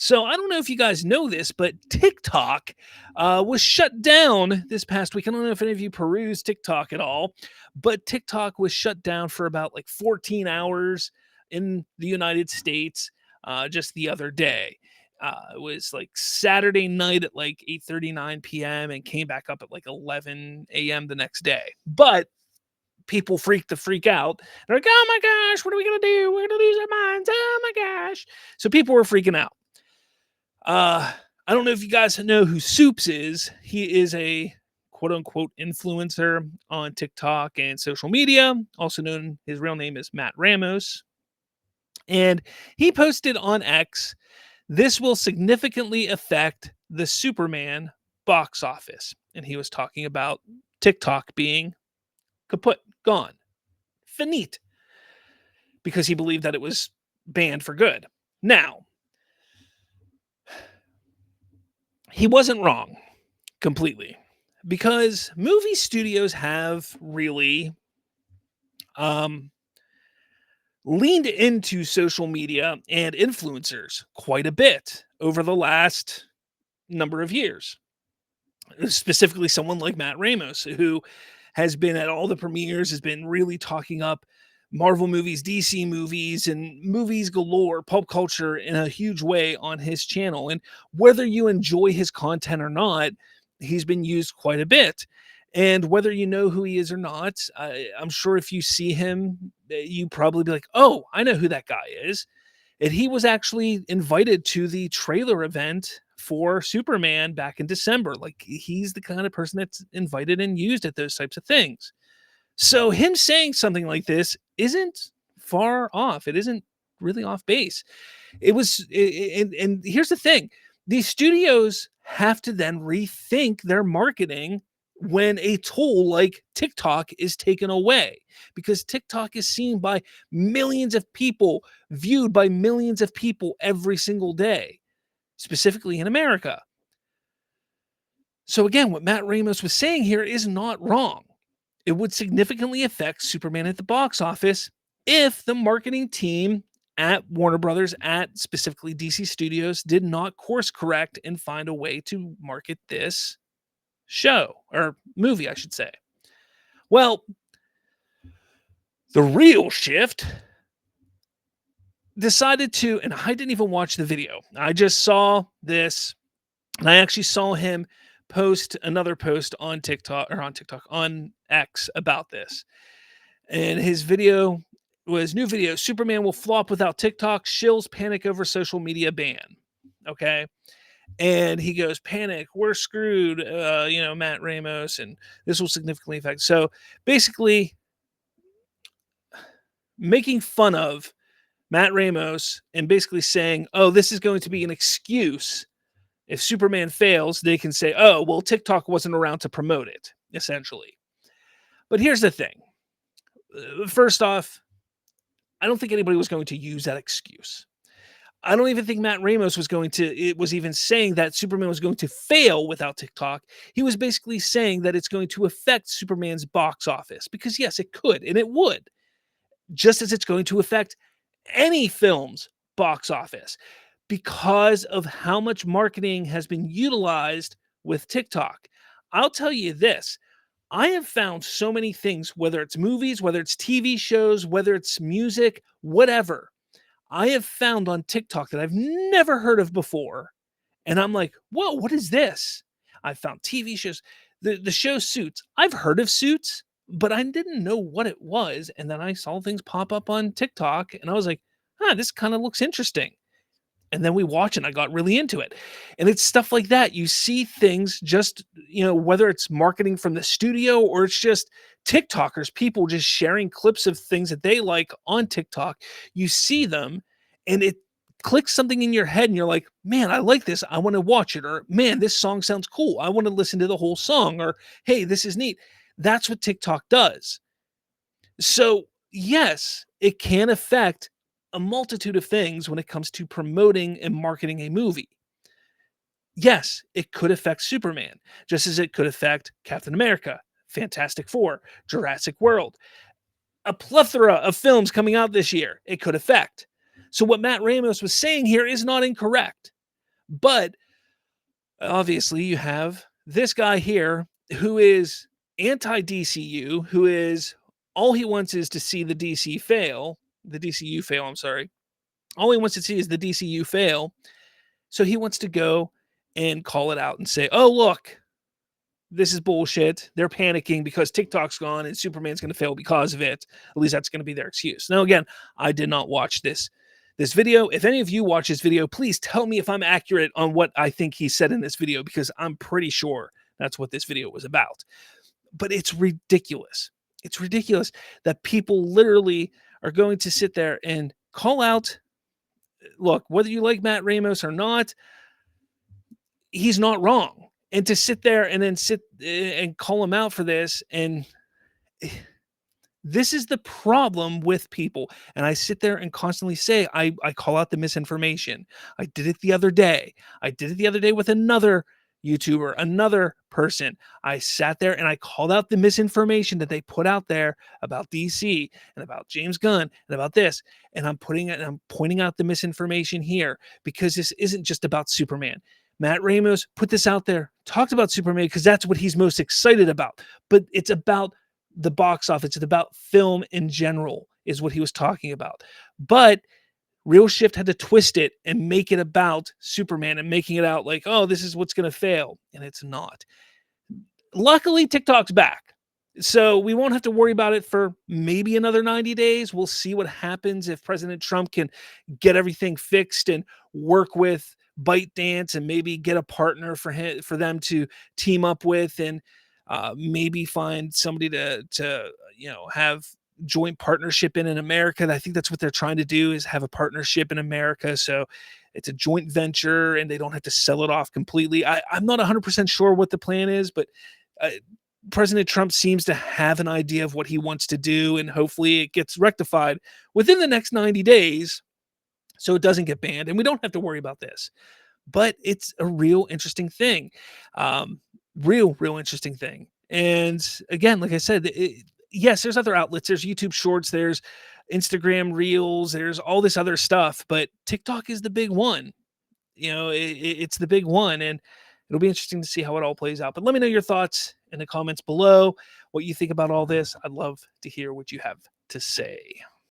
So I don't know if you guys know this, but TikTok was shut down this past week. I don't know if any of you peruse TikTok at all, but TikTok was shut down for about like 14 hours in the United States just the other day. It was like Saturday night at like 8:39 p.m. and came back up at like 11 a.m. the next day. But people freak out. They're like, "Oh my gosh, what are we gonna do? We're gonna lose our minds! Oh my gosh!" So people were freaking out. I don't know if you guys know who Soups is. He is a quote unquote influencer on TikTok and social media, also known his real name is Matt Ramos. And he posted on X, this will significantly affect the Superman box office. And he was talking about TikTok being kaput, gone, finite, because he believed that it was banned for good. Now, he wasn't wrong completely because movie studios have really um, leaned into social media and influencers quite a bit over the last number of years. Specifically, someone like Matt Ramos, who has been at all the premieres, has been really talking up Marvel movies, DC movies, and movies galore, pulp culture in a huge way on his channel. And whether you enjoy his content or not, he's been used quite a bit. And whether you know who he is or not, I'm sure if you see him, you probably be like, oh, I know who that guy is. And he was actually invited to the trailer event for Superman back in December. Like, he's the kind of person that's invited and used at those types of things. So him saying something like this isn't far off. It isn't really off base. It was, and here's the thing: these studios have to then rethink their marketing when a tool like TikTok is taken away, because TikTok is seen by millions of people, viewed by millions of people every single day, specifically in America. So again, what Matt Ramos was saying here is not wrong. It would significantly affect Superman at the box office if the marketing team at Warner Brothers, at specifically DC Studios, did not course correct and find a way to market this show or movie, I should say. Well, the real shift decided to, and I didn't even watch the video. I just saw this, and I actually saw him post another post on on X about this. And his video was new video: Superman will flop without TikTok, shills panic over social media ban. Okay. And he goes, panic, we're screwed, Matt Ramos, and this will significantly affect. So basically, making fun of Matt Ramos and basically saying, oh, this is going to be an excuse. If Superman fails, they can say, oh, well, TikTok wasn't around to promote it, essentially. But here's the thing. First off, I don't think anybody was going to use that excuse. I don't even think Matt Ramos was even saying that Superman was going to fail without TikTok. He was basically saying that it's going to affect Superman's box office, because yes, it could, and it would, just as it's going to affect any film's box office because of how much marketing has been utilized with TikTok. I'll tell you this. I have found so many things, whether it's movies, whether it's TV shows, whether it's music, whatever, I have found on TikTok that I've never heard of before. And I'm like, whoa, what is this? I found TV shows. The show Suits. I've heard of Suits, but I didn't know what it was. And then I saw things pop up on TikTok and I was like, this kind of looks interesting. And then we watch it and I got really into it. And it's stuff like that. You see things just, whether it's marketing from the studio or it's just TikTokers, people just sharing clips of things that they like on TikTok. You see them and it clicks something in your head and you're like, man, I like this. I want to watch it. Or man, this song sounds cool. I want to listen to the whole song. Or hey, this is neat. That's what TikTok does. So yes, it can affect a multitude of things when it comes to promoting and marketing a movie. Yes, it could affect Superman, just as it could affect Captain America, Fantastic Four, Jurassic World, a plethora of films coming out this year. It could affect. So what Matt Ramos was saying here is not incorrect. But obviously, you have this guy here who is anti DCU, who is all he wants is to see the DCU fail. I'm sorry. All he wants to see is the DCU fail. So he wants to go and call it out and say, oh, look, this is bullshit. They're panicking because TikTok's gone and Superman's going to fail because of it. At least that's going to be their excuse. Now, again, I did not watch this video. If any of you watch this video, please tell me if I'm accurate on what I think he said in this video, because I'm pretty sure that's what this video was about. But it's ridiculous. It's ridiculous that people literally are going to sit there and call out, look, whether you like Matt Ramos or not, he's not wrong. And to sit there and then sit and call him out for this, and this is the problem with people. And I sit there and constantly say, I call out the misinformation. I did it the other day. I did it the other day with another YouTuber, another person. I sat there and I called out the misinformation that they put out there about DC and about James Gunn and about this. And I'm pointing out the misinformation here, because this isn't just about Superman. Matt Ramos put this out there, talked about Superman because that's what he's most excited about. But it's about the box office. It's about film in general, is what he was talking about. But Real Shift had to twist it and make it about Superman and making it out like, oh, this is what's going to fail. And it's not. Luckily, TikTok's back. So we won't have to worry about it for maybe another 90 days. We'll see what happens if President Trump can get everything fixed and work with ByteDance and maybe get a partner for them to team up with, and maybe find somebody to have joint partnership in America. I think that's what they're trying to do, is have a partnership in America. So it's a joint venture and they don't have to sell it off completely. I'm not 100% sure what the plan is, but President Trump seems to have an idea of what he wants to do, and hopefully it gets rectified within the next 90 days so it doesn't get banned and we don't have to worry about this. But it's a real interesting thing. Real interesting thing. And again, like I said, yes, there's other outlets. There's YouTube Shorts, there's Instagram Reels, there's all this other stuff, but TikTok is the big one. It's the big one, and it'll be interesting to see how it all plays out. But let me know your thoughts in the comments below, what you think about all this. I'd love to hear what you have to say.